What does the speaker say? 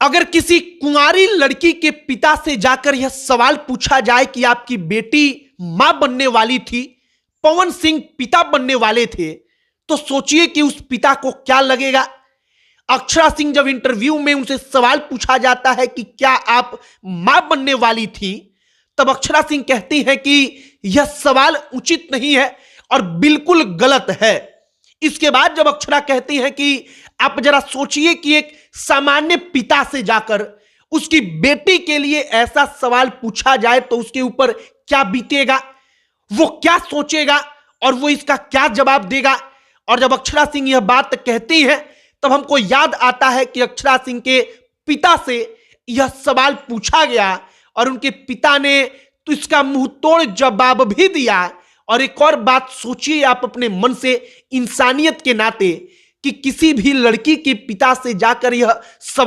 अगर किसी कुंवारी लड़की के पिता से जाकर यह सवाल पूछा जाए कि आपकी बेटी मां बनने वाली थी, पवन सिंह पिता बनने वाले थे, तो सोचिए कि उस पिता को क्या लगेगा। अक्षरा सिंह जब इंटरव्यू में उनसे सवाल पूछा जाता है कि क्या आप मां बनने वाली थी, तब अक्षरा सिंह कहती हैं कि यह सवाल उचित नहीं है और बिल्कुल गलत है। इसके बाद जब अक्षरा कहती हैं कि आप जरा सोचिए कि एक सामान्य पिता से जाकर उसकी बेटी के लिए ऐसा सवाल पूछा जाए तो उसके ऊपर क्या बीतेगा, वो क्या सोचेगा और वो इसका क्या जवाब देगा। और जब अक्षरा सिंह यह बात कहती हैं तब हमको याद आता है कि अक्षरा सिंह के पिता से यह सवाल पूछा गया और उनके पिता ने तो इसका मुंह तोड़ जवाब भी दिया। और एक और बात सोचिए आप अपने मन से, इंसानियत के नाते, कि किसी भी लड़की के पिता से जाकर यह सवाल